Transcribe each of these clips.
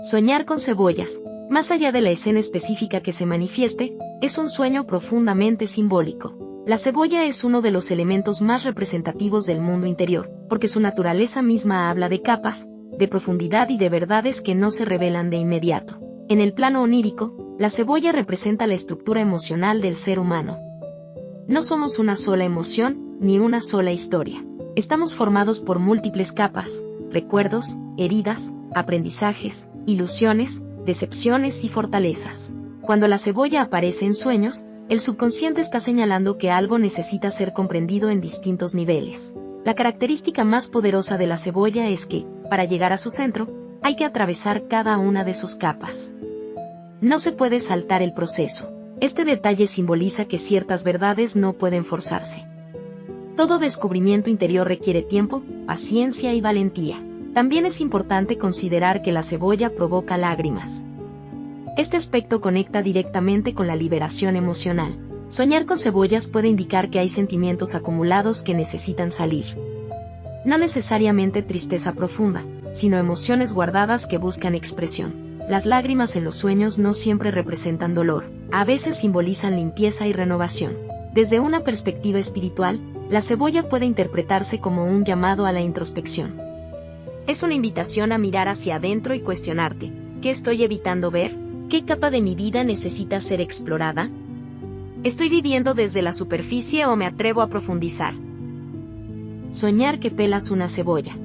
Soñar con cebollas, más allá de la escena específica que se manifieste, es un sueño profundamente simbólico. La cebolla es uno de los elementos más representativos del mundo interior, porque su naturaleza misma habla de capas, de profundidad y de verdades que no se revelan de inmediato. En el plano onírico, la cebolla representa la estructura emocional del ser humano. No somos una sola emoción, ni una sola historia. Estamos formados por múltiples capas, recuerdos, heridas, aprendizajes, ilusiones, decepciones y fortalezas. Cuando la cebolla aparece en sueños, el subconsciente está señalando que algo necesita ser comprendido en distintos niveles. La característica más poderosa de la cebolla es que, para llegar a su centro, hay que atravesar cada una de sus capas. No se puede saltar el proceso. Este detalle simboliza que ciertas verdades no pueden forzarse. Todo descubrimiento interior requiere tiempo, paciencia y valentía. También es importante considerar que la cebolla provoca lágrimas. Este aspecto conecta directamente con la liberación emocional. Soñar con cebollas puede indicar que hay sentimientos acumulados que necesitan salir. No necesariamente tristeza profunda, sino emociones guardadas que buscan expresión. Las lágrimas en los sueños no siempre representan dolor, a veces simbolizan limpieza y renovación. Desde una perspectiva espiritual, la cebolla puede interpretarse como un llamado a la introspección. Es una invitación a mirar hacia adentro y cuestionarte, ¿qué estoy evitando ver? ¿Qué capa de mi vida necesita ser explorada? ¿Estoy viviendo desde la superficie o me atrevo a profundizar? Soñar que pelas una cebolla.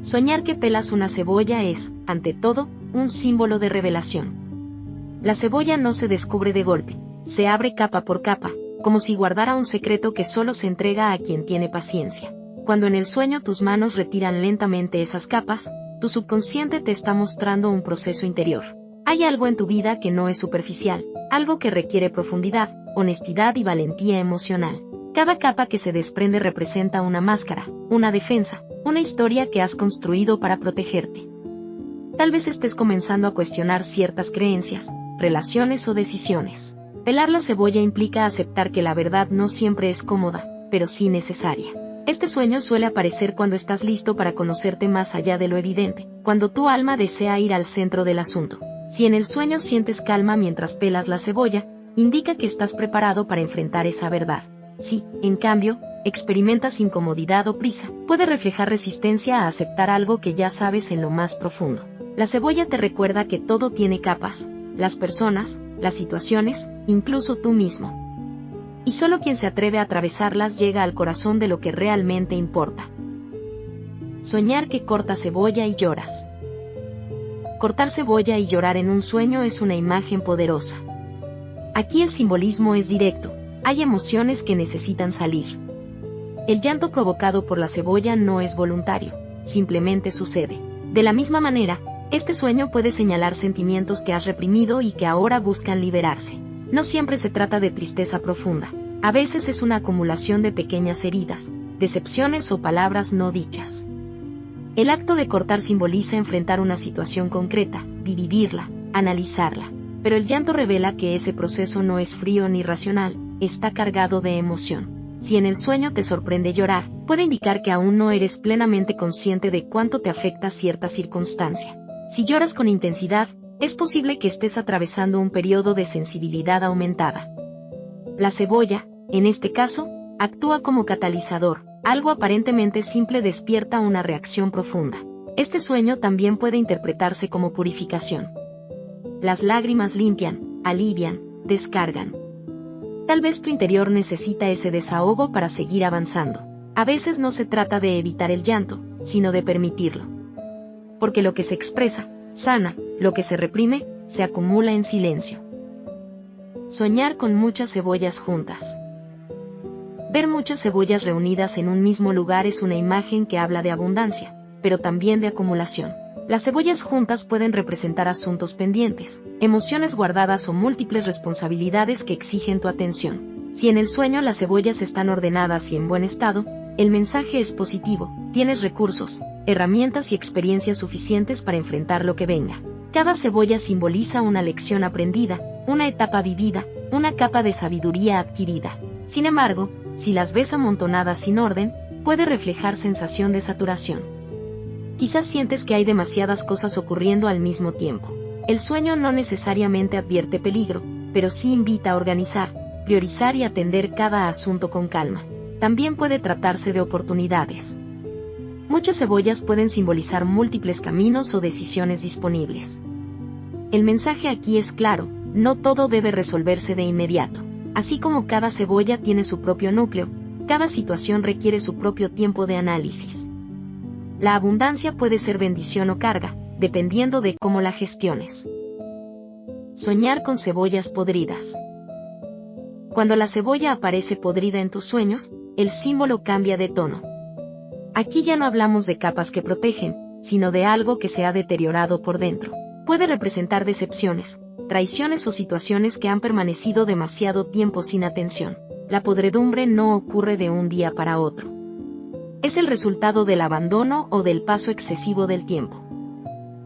Soñar que pelas una cebolla es, ante todo, un símbolo de revelación. La cebolla no se descubre de golpe, se abre capa por capa, como si guardara un secreto que solo se entrega a quien tiene paciencia. Cuando en el sueño tus manos retiran lentamente esas capas, tu subconsciente te está mostrando un proceso interior. Hay algo en tu vida que no es superficial, algo que requiere profundidad, honestidad y valentía emocional. Cada capa que se desprende representa una máscara, una defensa, una historia que has construido para protegerte. Tal vez estés comenzando a cuestionar ciertas creencias, relaciones o decisiones. Pelar la cebolla implica aceptar que la verdad no siempre es cómoda, pero sí necesaria. Este sueño suele aparecer cuando estás listo para conocerte más allá de lo evidente, cuando tu alma desea ir al centro del asunto. Si en el sueño sientes calma mientras pelas la cebolla, indica que estás preparado para enfrentar esa verdad. Si, en cambio, experimentas incomodidad o prisa, puede reflejar resistencia a aceptar algo que ya sabes en lo más profundo. La cebolla te recuerda que todo tiene capas, las personas, las situaciones, incluso tú mismo. Y solo quien se atreve a atravesarlas llega al corazón de lo que realmente importa. Soñar que cortas cebolla y lloras. Cortar cebolla y llorar en un sueño es una imagen poderosa. Aquí el simbolismo es directo, hay emociones que necesitan salir. El llanto provocado por la cebolla no es voluntario, simplemente sucede. De la misma manera, este sueño puede señalar sentimientos que has reprimido y que ahora buscan liberarse. No siempre se trata de tristeza profunda, a veces es una acumulación de pequeñas heridas, decepciones o palabras no dichas. El acto de cortar simboliza enfrentar una situación concreta, dividirla, analizarla, pero el llanto revela que ese proceso no es frío ni racional, está cargado de emoción. Si en el sueño te sorprende llorar, puede indicar que aún no eres plenamente consciente de cuánto te afecta cierta circunstancia. Si lloras con intensidad, es posible que estés atravesando un periodo de sensibilidad aumentada. La cebolla, en este caso, actúa como catalizador. Algo aparentemente simple despierta una reacción profunda. Este sueño también puede interpretarse como purificación. Las lágrimas limpian, alivian, descargan. Tal vez tu interior necesita ese desahogo para seguir avanzando. A veces no se trata de evitar el llanto, sino de permitirlo. Porque lo que se expresa, sana, lo que se reprime, se acumula en silencio. Soñar con muchas cebollas juntas. Ver muchas cebollas reunidas en un mismo lugar es una imagen que habla de abundancia, pero también de acumulación. Las cebollas juntas pueden representar asuntos pendientes, emociones guardadas o múltiples responsabilidades que exigen tu atención. Si en el sueño las cebollas están ordenadas y en buen estado, el mensaje es positivo, tienes recursos, herramientas y experiencias suficientes para enfrentar lo que venga. Cada cebolla simboliza una lección aprendida, una etapa vivida, una capa de sabiduría adquirida. Sin embargo, si las ves amontonadas sin orden, puede reflejar sensación de saturación. Quizás sientes que hay demasiadas cosas ocurriendo al mismo tiempo. El sueño no necesariamente advierte peligro, pero sí invita a organizar, priorizar y atender cada asunto con calma. También puede tratarse de oportunidades. Muchas cebollas pueden simbolizar múltiples caminos o decisiones disponibles. El mensaje aquí es claro, no todo debe resolverse de inmediato. Así como cada cebolla tiene su propio núcleo, cada situación requiere su propio tiempo de análisis. La abundancia puede ser bendición o carga, dependiendo de cómo la gestiones. Soñar con cebollas podridas. Cuando la cebolla aparece podrida en tus sueños, el símbolo cambia de tono. Aquí ya no hablamos de capas que protegen, sino de algo que se ha deteriorado por dentro. Puede representar decepciones, traiciones o situaciones que han permanecido demasiado tiempo sin atención. La podredumbre no ocurre de un día para otro. Es el resultado del abandono o del paso excesivo del tiempo.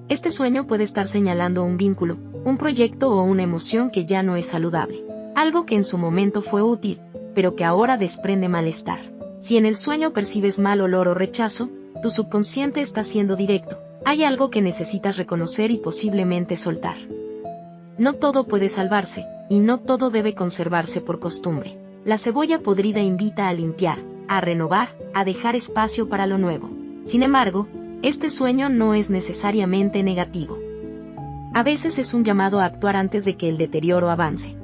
Este sueño puede estar señalando un vínculo, un proyecto o una emoción que ya no es saludable. Algo que en su momento fue útil, pero que ahora desprende malestar. Si en el sueño percibes mal olor o rechazo, tu subconsciente está siendo directo. Hay algo que necesitas reconocer y posiblemente soltar. No todo puede salvarse, y no todo debe conservarse por costumbre. La cebolla podrida invita a limpiar, a renovar, a dejar espacio para lo nuevo. Sin embargo, este sueño no es necesariamente negativo. A veces es un llamado a actuar antes de que el deterioro avance.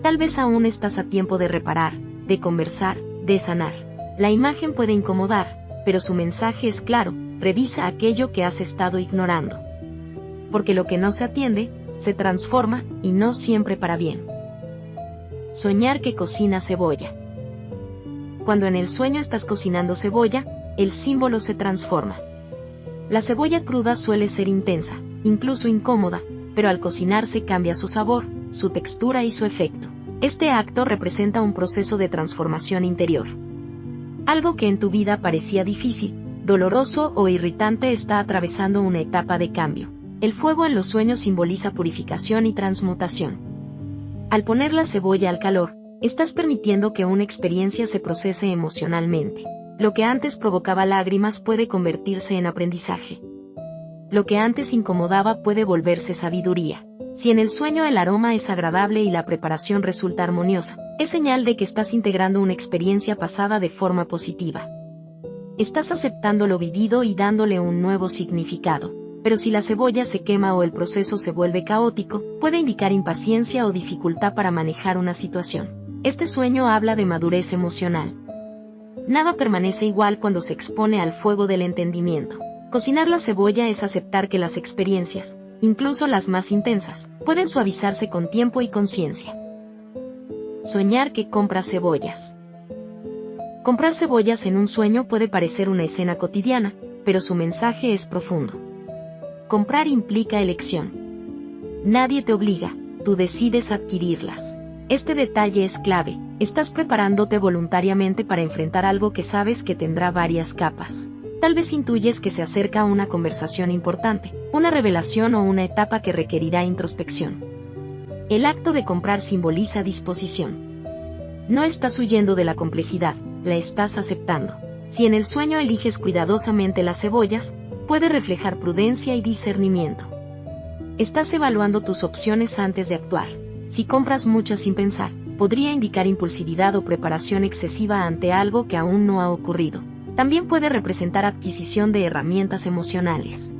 Tal vez aún estás a tiempo de reparar, de conversar, de sanar. La imagen puede incomodar, pero su mensaje es claro: revisa aquello que has estado ignorando. Porque lo que no se atiende, se transforma, y no siempre para bien. Soñar que cocina cebolla. Cuando en el sueño estás cocinando cebolla, el símbolo se transforma. La cebolla cruda suele ser intensa, incluso incómoda, pero al cocinarse cambia su sabor, su textura y su efecto. Este acto representa un proceso de transformación interior. Algo que en tu vida parecía difícil, doloroso o irritante está atravesando una etapa de cambio. El fuego en los sueños simboliza purificación y transmutación. Al poner la cebolla al calor, estás permitiendo que una experiencia se procese emocionalmente. Lo que antes provocaba lágrimas puede convertirse en aprendizaje. Lo que antes incomodaba puede volverse sabiduría. Si en el sueño el aroma es agradable y la preparación resulta armoniosa, es señal de que estás integrando una experiencia pasada de forma positiva. Estás aceptando lo vivido y dándole un nuevo significado. Pero si la cebolla se quema o el proceso se vuelve caótico, puede indicar impaciencia o dificultad para manejar una situación. Este sueño habla de madurez emocional. Nada permanece igual cuando se expone al fuego del entendimiento. Cocinar la cebolla es aceptar que las experiencias, incluso las más intensas, pueden suavizarse con tiempo y conciencia. Soñar que compras cebollas. Comprar cebollas en un sueño puede parecer una escena cotidiana, pero su mensaje es profundo. Comprar implica elección. Nadie te obliga, tú decides adquirirlas. Este detalle es clave: estás preparándote voluntariamente para enfrentar algo que sabes que tendrá varias capas. Tal vez intuyes que se acerca una conversación importante, una revelación o una etapa que requerirá introspección. El acto de comprar simboliza disposición. No estás huyendo de la complejidad, la estás aceptando. Si en el sueño eliges cuidadosamente las cebollas, puede reflejar prudencia y discernimiento. Estás evaluando tus opciones antes de actuar. Si compras muchas sin pensar, podría indicar impulsividad o preparación excesiva ante algo que aún no ha ocurrido. También puede representar adquisición de herramientas emocionales.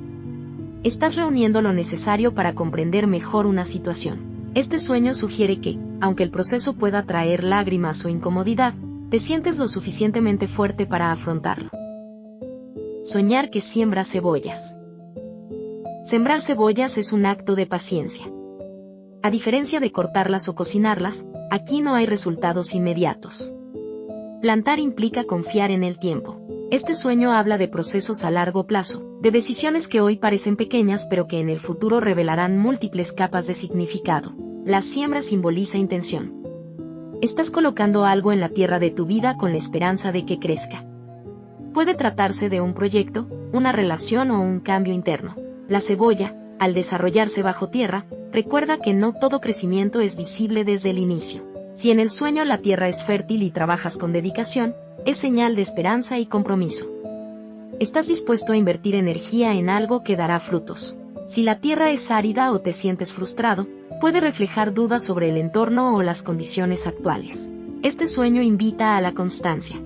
Estás reuniendo lo necesario para comprender mejor una situación. Este sueño sugiere que, aunque el proceso pueda traer lágrimas o incomodidad, te sientes lo suficientemente fuerte para afrontarlo. Soñar que siembras cebollas. Sembrar cebollas es un acto de paciencia. A diferencia de cortarlas o cocinarlas, aquí no hay resultados inmediatos. Plantar implica confiar en el tiempo. Este sueño habla de procesos a largo plazo, de decisiones que hoy parecen pequeñas pero que en el futuro revelarán múltiples capas de significado. La siembra simboliza intención. Estás colocando algo en la tierra de tu vida con la esperanza de que crezca. Puede tratarse de un proyecto, una relación o un cambio interno. La cebolla, al desarrollarse bajo tierra, recuerda que no todo crecimiento es visible desde el inicio. Si en el sueño la tierra es fértil y trabajas con dedicación, es señal de esperanza y compromiso. Estás dispuesto a invertir energía en algo que dará frutos. Si la tierra es árida o te sientes frustrado, puede reflejar dudas sobre el entorno o las condiciones actuales. Este sueño invita a la constancia.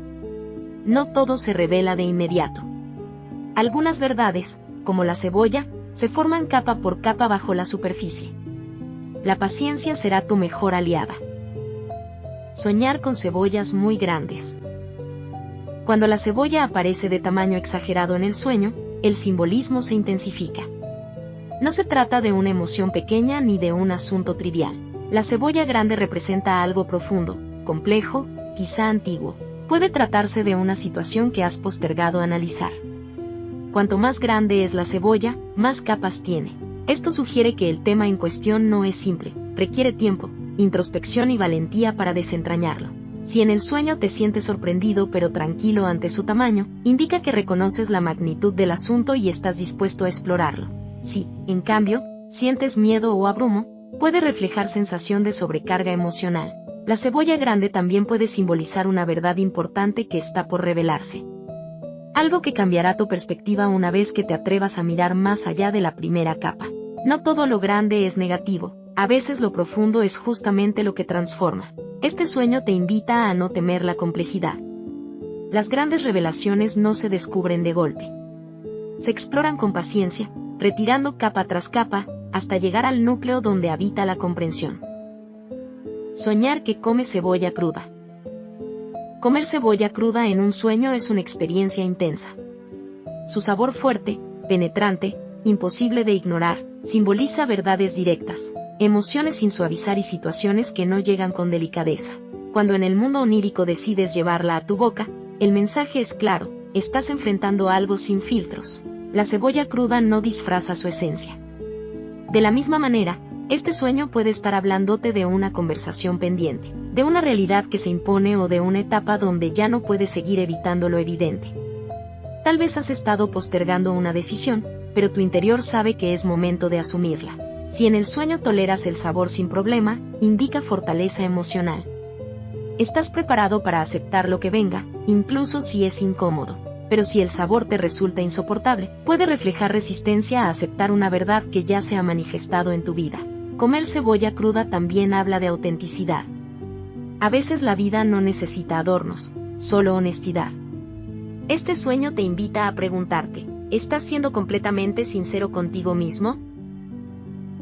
No todo se revela de inmediato. Algunas verdades, como la cebolla, se forman capa por capa bajo la superficie. La paciencia será tu mejor aliada. Soñar con cebollas muy grandes. Cuando la cebolla aparece de tamaño exagerado en el sueño, el simbolismo se intensifica. No se trata de una emoción pequeña ni de un asunto trivial. La cebolla grande representa algo profundo, complejo, quizá antiguo. Puede tratarse de una situación que has postergado analizar. Cuanto más grande es la cebolla, más capas tiene. Esto sugiere que el tema en cuestión no es simple, requiere tiempo, introspección y valentía para desentrañarlo. Si en el sueño te sientes sorprendido pero tranquilo ante su tamaño, indica que reconoces la magnitud del asunto y estás dispuesto a explorarlo. Si, en cambio, sientes miedo o abrumo, puede reflejar sensación de sobrecarga emocional. La cebolla grande también puede simbolizar una verdad importante que está por revelarse. Algo que cambiará tu perspectiva una vez que te atrevas a mirar más allá de la primera capa. No todo lo grande es negativo, a veces lo profundo es justamente lo que transforma. Este sueño te invita a no temer la complejidad. Las grandes revelaciones no se descubren de golpe. Se exploran con paciencia, retirando capa tras capa, hasta llegar al núcleo donde habita la comprensión. Soñar que comes cebolla cruda. Comer cebolla cruda en un sueño es una experiencia intensa. Su sabor fuerte, penetrante, imposible de ignorar, simboliza verdades directas, emociones sin suavizar y situaciones que no llegan con delicadeza. Cuando en el mundo onírico decides llevarla a tu boca, el mensaje es claro, estás enfrentando algo sin filtros. La cebolla cruda no disfraza su esencia. De la misma manera, este sueño puede estar hablándote de una conversación pendiente, de una realidad que se impone o de una etapa donde ya no puedes seguir evitando lo evidente. Tal vez has estado postergando una decisión, pero tu interior sabe que es momento de asumirla. Si en el sueño toleras el sabor sin problema, indica fortaleza emocional. Estás preparado para aceptar lo que venga, incluso si es incómodo. Pero si el sabor te resulta insoportable, puede reflejar resistencia a aceptar una verdad que ya se ha manifestado en tu vida. Comer cebolla cruda también habla de autenticidad. A veces la vida no necesita adornos, solo honestidad. Este sueño te invita a preguntarte, ¿estás siendo completamente sincero contigo mismo?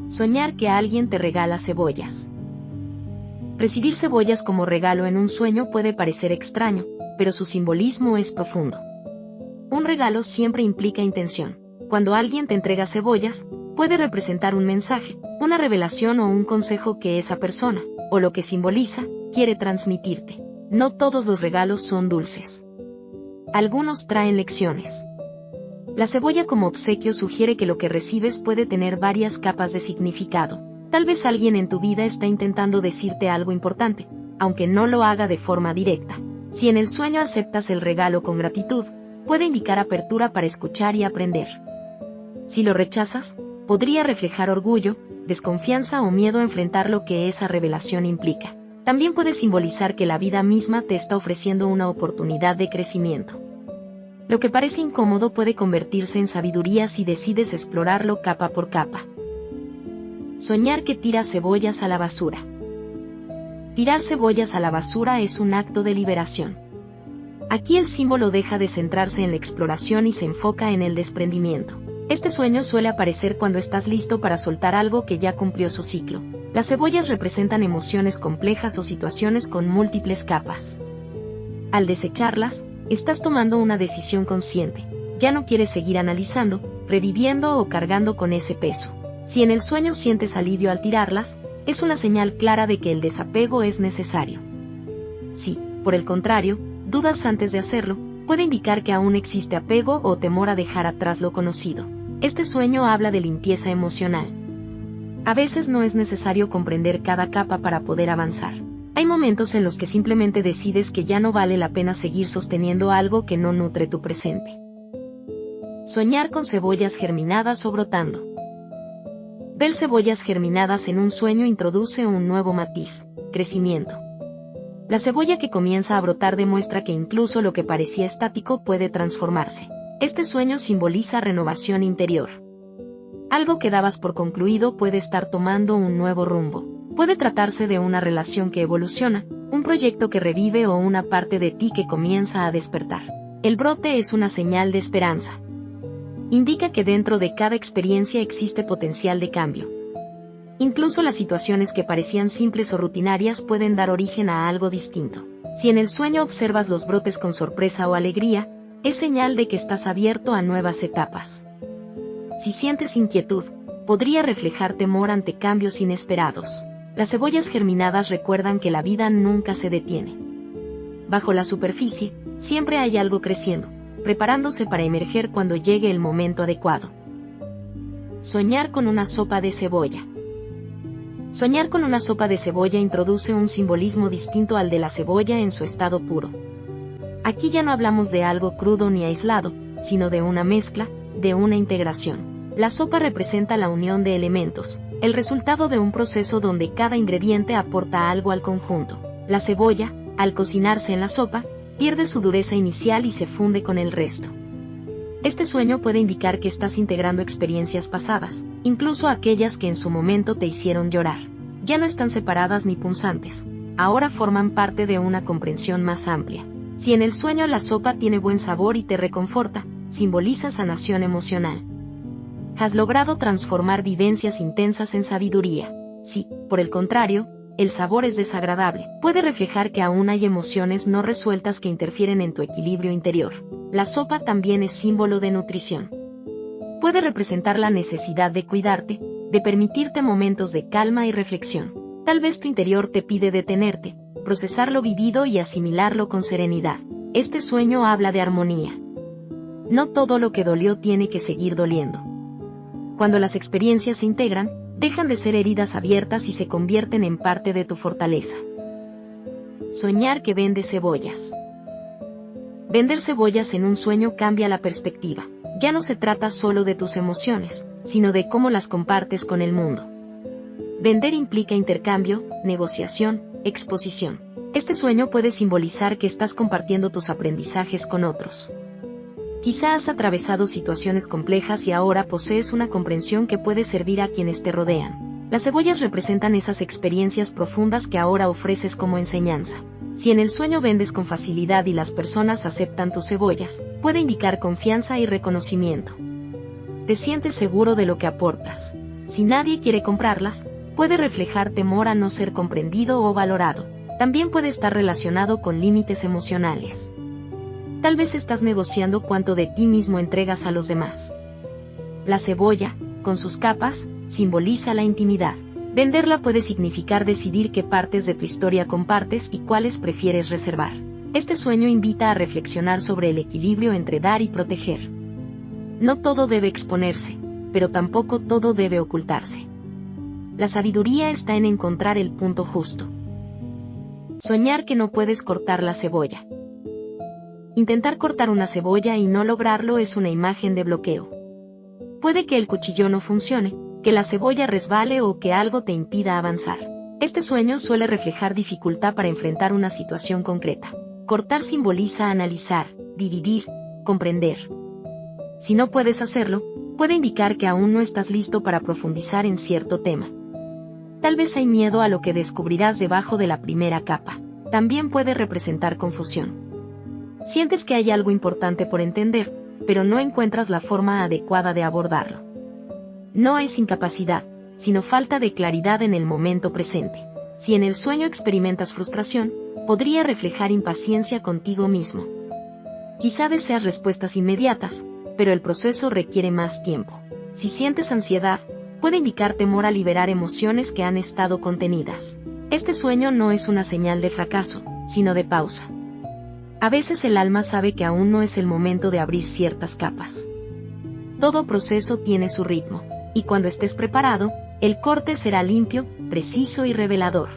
Soñar que alguien te regala cebollas. Recibir cebollas como regalo en un sueño puede parecer extraño, pero su simbolismo es profundo. Un regalo siempre implica intención. Cuando alguien te entrega cebollas, puede representar un mensaje, una revelación o un consejo que esa persona, o lo que simboliza, quiere transmitirte. No todos los regalos son dulces. Algunos traen lecciones. La cebolla como obsequio sugiere que lo que recibes puede tener varias capas de significado. Tal vez alguien en tu vida está intentando decirte algo importante, aunque no lo haga de forma directa. Si en el sueño aceptas el regalo con gratitud, puede indicar apertura para escuchar y aprender. Si lo rechazas, podría reflejar orgullo, desconfianza o miedo a enfrentar lo que esa revelación implica. También puede simbolizar que la vida misma te está ofreciendo una oportunidad de crecimiento. Lo que parece incómodo puede convertirse en sabiduría si decides explorarlo capa por capa. Soñar que tiras cebollas a la basura. Tirar cebollas a la basura es un acto de liberación. Aquí el símbolo deja de centrarse en la exploración y se enfoca en el desprendimiento. Este sueño suele aparecer cuando estás listo para soltar algo que ya cumplió su ciclo. Las cebollas representan emociones complejas o situaciones con múltiples capas. Al desecharlas, estás tomando una decisión consciente. Ya no quieres seguir analizando, reviviendo o cargando con ese peso. Si en el sueño sientes alivio al tirarlas, es una señal clara de que el desapego es necesario. Si, por el contrario, dudas antes de hacerlo, puede indicar que aún existe apego o temor a dejar atrás lo conocido. Este sueño habla de limpieza emocional. A veces no es necesario comprender cada capa para poder avanzar. Hay momentos en los que simplemente decides que ya no vale la pena seguir sosteniendo algo que no nutre tu presente. Soñar con cebollas germinadas o brotando. Ver cebollas germinadas en un sueño introduce un nuevo matiz, crecimiento. La cebolla que comienza a brotar demuestra que incluso lo que parecía estático puede transformarse. Este sueño simboliza renovación interior. Algo que dabas por concluido puede estar tomando un nuevo rumbo. Puede tratarse de una relación que evoluciona, un proyecto que revive o una parte de ti que comienza a despertar. El brote es una señal de esperanza. Indica que dentro de cada experiencia existe potencial de cambio. Incluso las situaciones que parecían simples o rutinarias pueden dar origen a algo distinto. Si en el sueño observas los brotes con sorpresa o alegría, es señal de que estás abierto a nuevas etapas. Si sientes inquietud, podría reflejar temor ante cambios inesperados. Las cebollas germinadas recuerdan que la vida nunca se detiene. Bajo la superficie, siempre hay algo creciendo, preparándose para emerger cuando llegue el momento adecuado. Soñar con una sopa de cebolla. Soñar con una sopa de cebolla introduce un simbolismo distinto al de la cebolla en su estado puro. Aquí ya no hablamos de algo crudo ni aislado, sino de una mezcla, de una integración. La sopa representa la unión de elementos, el resultado de un proceso donde cada ingrediente aporta algo al conjunto. La cebolla, al cocinarse en la sopa, pierde su dureza inicial y se funde con el resto. Este sueño puede indicar que estás integrando experiencias pasadas, incluso aquellas que en su momento te hicieron llorar. Ya no están separadas ni punzantes, ahora forman parte de una comprensión más amplia. Si en el sueño la sopa tiene buen sabor y te reconforta, simboliza sanación emocional. Has logrado transformar vivencias intensas en sabiduría. Si, por el contrario, el sabor es desagradable, puede reflejar que aún hay emociones no resueltas que interfieren en tu equilibrio interior. La sopa también es símbolo de nutrición. Puede representar la necesidad de cuidarte, de permitirte momentos de calma y reflexión. Tal vez tu interior te pide detenerte, procesar lo vivido y asimilarlo con serenidad. Este sueño habla de armonía. No todo lo que dolió tiene que seguir doliendo. Cuando las experiencias se integran, dejan de ser heridas abiertas y se convierten en parte de tu fortaleza. Soñar que vendes cebollas. Vender cebollas en un sueño cambia la perspectiva. Ya no se trata solo de tus emociones, sino de cómo las compartes con el mundo. Vender implica intercambio, negociación, exposición. Este sueño puede simbolizar que estás compartiendo tus aprendizajes con otros. Quizá has atravesado situaciones complejas y ahora posees una comprensión que puede servir a quienes te rodean. Las cebollas representan esas experiencias profundas que ahora ofreces como enseñanza. Si en el sueño vendes con facilidad y las personas aceptan tus cebollas, puede indicar confianza y reconocimiento. Te sientes seguro de lo que aportas. Si nadie quiere comprarlas, puede reflejar temor a no ser comprendido o valorado. También puede estar relacionado con límites emocionales. Tal vez estás negociando cuánto de ti mismo entregas a los demás. La cebolla, con sus capas, simboliza la intimidad. Venderla puede significar decidir qué partes de tu historia compartes y cuáles prefieres reservar. Este sueño invita a reflexionar sobre el equilibrio entre dar y proteger. No todo debe exponerse, pero tampoco todo debe ocultarse. La sabiduría está en encontrar el punto justo. Soñar que no puedes cortar la cebolla. Intentar cortar una cebolla y no lograrlo es una imagen de bloqueo. Puede que el cuchillo no funcione, que la cebolla resbale o que algo te impida avanzar. Este sueño suele reflejar dificultad para enfrentar una situación concreta. Cortar simboliza analizar, dividir, comprender. Si no puedes hacerlo, puede indicar que aún no estás listo para profundizar en cierto tema. Tal vez hay miedo a lo que descubrirás debajo de la primera capa. También puede representar confusión. Sientes que hay algo importante por entender, pero no encuentras la forma adecuada de abordarlo. No es incapacidad, sino falta de claridad en el momento presente. Si en el sueño experimentas frustración, podría reflejar impaciencia contigo mismo. Quizá deseas respuestas inmediatas, pero el proceso requiere más tiempo. Si sientes ansiedad, puede indicar temor a liberar emociones que han estado contenidas. Este sueño no es una señal de fracaso, sino de pausa. A veces el alma sabe que aún no es el momento de abrir ciertas capas. Todo proceso tiene su ritmo, y cuando estés preparado, el corte será limpio, preciso y revelador.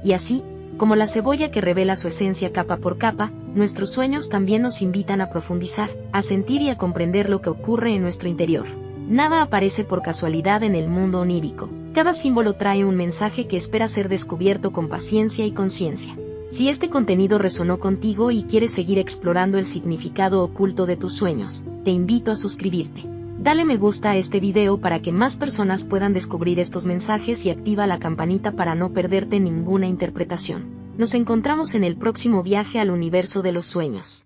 Y así, como la cebolla que revela su esencia capa por capa, nuestros sueños también nos invitan a profundizar, a sentir y a comprender lo que ocurre en nuestro interior. Nada aparece por casualidad en el mundo onírico. Cada símbolo trae un mensaje que espera ser descubierto con paciencia y conciencia. Si este contenido resonó contigo y quieres seguir explorando el significado oculto de tus sueños, te invito a suscribirte. Dale me gusta a este video para que más personas puedan descubrir estos mensajes y activa la campanita para no perderte ninguna interpretación. Nos encontramos en el próximo viaje al universo de los sueños.